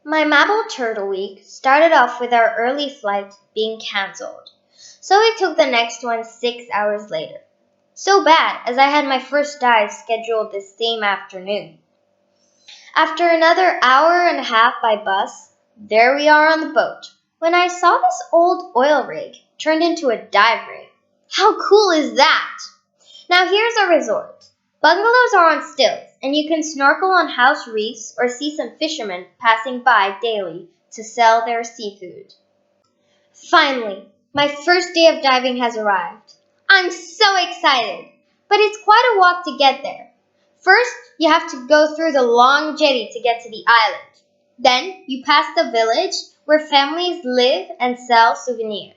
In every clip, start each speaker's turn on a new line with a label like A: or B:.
A: My Mabul Turtle Week started off with our early flight being cancelled, so we took the next one 6 hours later. So bad, as I had my first dive scheduled the same afternoon. After another hour and a half by bus, there we are on the boat, when I saw this old oil rig turned into a dive rig. How cool is that? Now here's our resort. Bungalows are on stilts, and you can snorkel on house reefs or see some fishermen passing by daily to sell their seafood. Finally, my first day of diving has arrived. I'm so excited, but it's quite a walk to get there. First, you have to go through the long jetty to get to the island. Then, you pass the village where families live and sell souvenirs.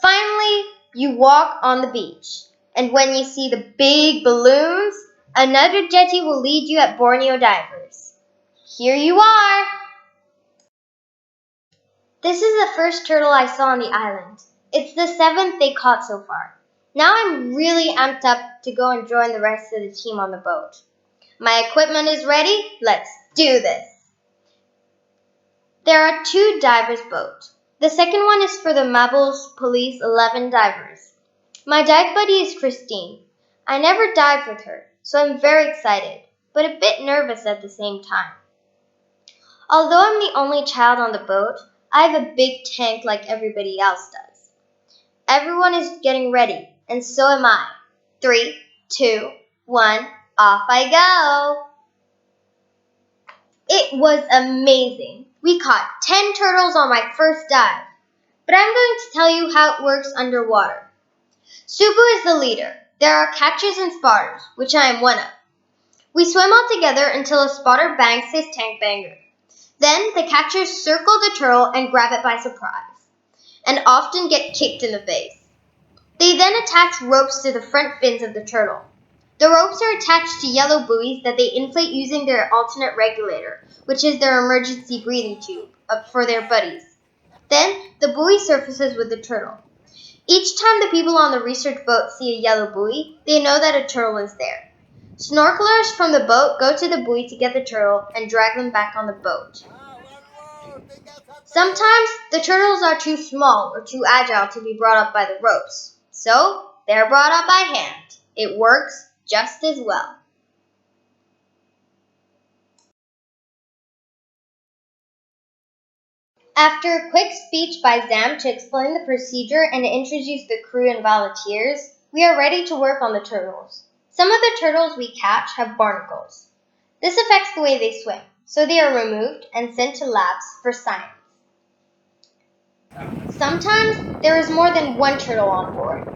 A: Finally, you walk on the beach. And when you see the big balloons, another jetty will lead you at Borneo Divers. Here you are! This is the first turtle I saw on the island. It's the seventh they caught so far. Now I'm really amped up to go and join the rest of the team on the boat. My equipment is ready. Let's do this. There are two divers' boats. The second one is for the Mabul's Police 11 divers. My dive buddy is Christine. I never dived with her, so I'm very excited, but a bit nervous at the same time. Although I'm the only child on the boat, I have a big tank like everybody else does. Everyone is getting ready, and so am I. 3, 2, 1, off I go! It was amazing. We caught 10 turtles on my first dive, but I'm going to tell you how it works underwater. Subu is the leader. There are catchers and spotters, which I am one of. We swim all together until a spotter bangs his tank banger. Then the catchers circle the turtle and grab it by surprise, and often get kicked in the face. They then attach ropes to the front fins of the turtle. The ropes are attached to yellow buoys that they inflate using their alternate regulator, which is their emergency breathing tube, for their buddies. Then the buoy surfaces with the turtle. Each time the people on the research boat see a yellow buoy, they know that a turtle is there. Snorkelers from the boat go to the buoy to get the turtle and drag them back on the boat. Sometimes the turtles are too small or too agile to be brought up by the ropes, so they're brought up by hand. It works just as well. After a quick speech by Zam to explain the procedure and to introduce the crew and volunteers, we are ready to work on the turtles. Some of the turtles we catch have barnacles. This affects the way they swim, so they are removed and sent to labs for science. Sometimes there is more than one turtle on board.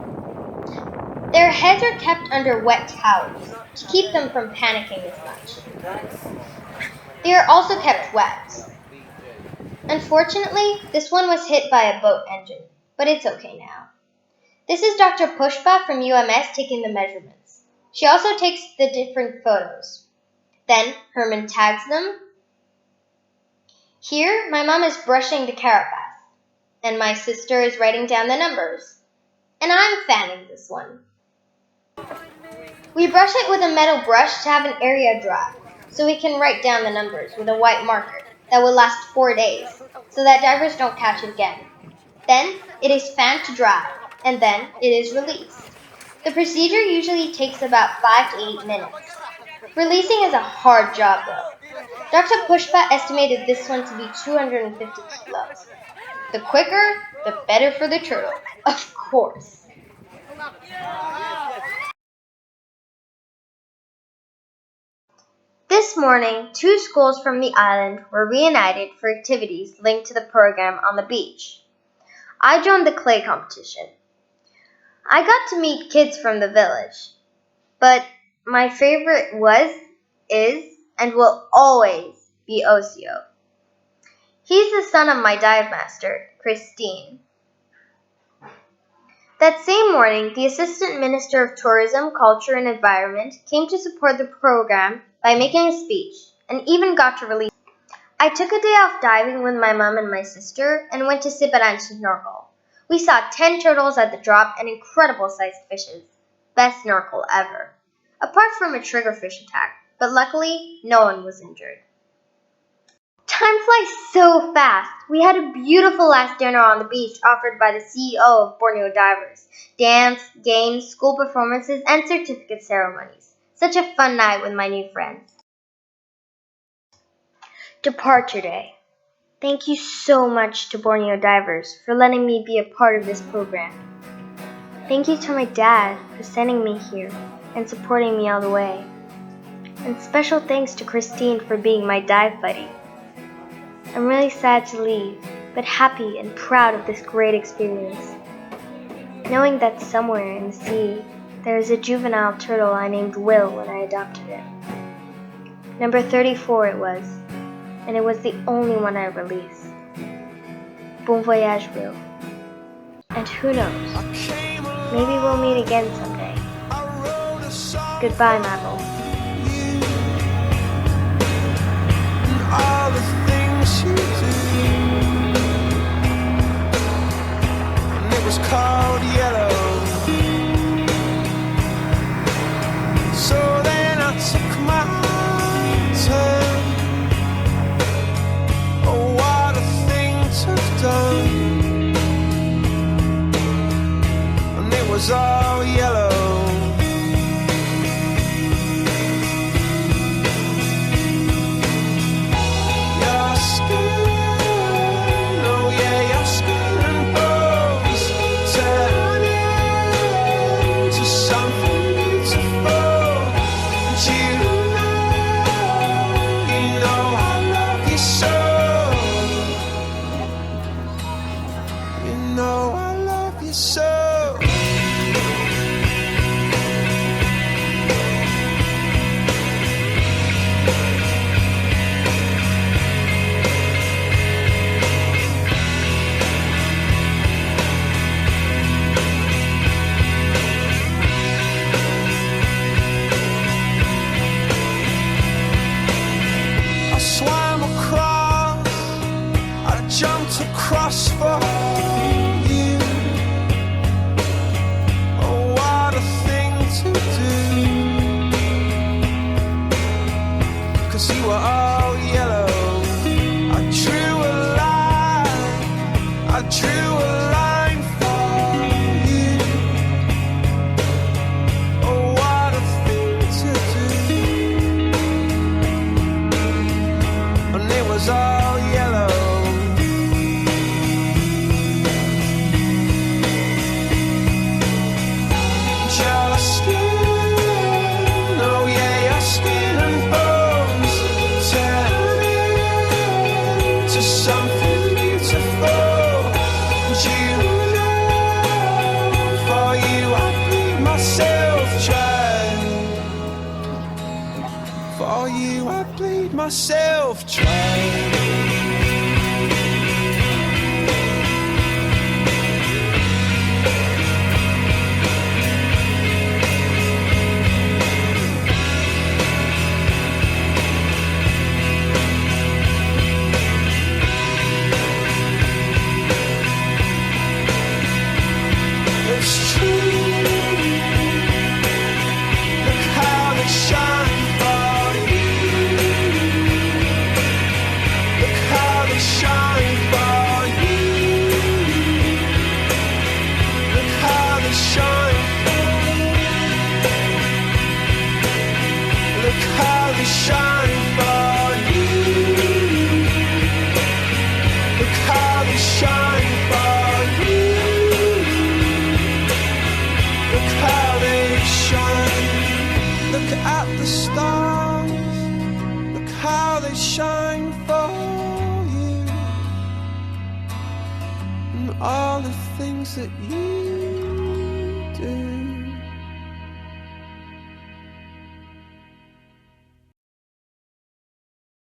A: Their heads are kept under wet towels to keep them from panicking as much. They are also kept wet. Unfortunately, this one was hit by a boat engine, but it's okay now. This is Dr. Pushpa from UMS taking the measurements. She also takes the different photos. Then Herman tags them. Here, my mom is brushing the carapace, and my sister is writing down the numbers. And I'm fanning this one. We brush it with a metal brush to have an area dry, so we can write down the numbers with a white marker that will last 4 days, so that divers don't catch it again. Then it is fanned to dry, and then it is released. The procedure usually takes about 5 to 8 minutes. Releasing is a hard job though. Dr. Pushpa estimated this one to be 250 kilos. The quicker, the better for the turtle, of course. This morning, 2 schools from the island were reunited for activities linked to the program on the beach. I joined the clay competition. I got to meet kids from the village, but my favorite was, is, and will always be Osio. He's the son of my dive master, Christine. That same morning, the Assistant Minister of Tourism, Culture and Environment came to support the program by making a speech, and even got to release. I took a day off diving with my mom and my sister and went to Siparan to snorkel. We saw 10 turtles at the drop and incredible-sized fishes. Best snorkel ever. Apart from a triggerfish attack, but luckily, no one was injured. Time flies so fast. We had a beautiful last dinner on the beach offered by the CEO of Borneo Divers. Dance, games, school performances, and certificate ceremonies. Such a fun night with my new friends. Departure Day. Thank you so much to Borneo Divers for letting me be a part of this program. Thank you to my dad for sending me here and supporting me all the way. And special thanks to Christine for being my dive buddy. I'm really sad to leave, but happy and proud of this great experience. Knowing that somewhere in the sea, there is a juvenile turtle I named Will when I adopted it. Number 34 it was, and it was the only one I released. Bon voyage, Will. And who knows, maybe we'll meet again someday. Goodbye, Mabul.
B: All the things you do, and it was called yellow. So then I took my turn. Oh, what a thing to have done. And it was all yellow. Across for you. Oh, what a thing to do. 'Cause you were all yellow. I drew a line for you. Oh, what a thing to do. And it was all yellow. Something beautiful, and you know, for you I bleed myself dry. For you I bleed myself dry. At the stars, look how they shine for you, and all the things that you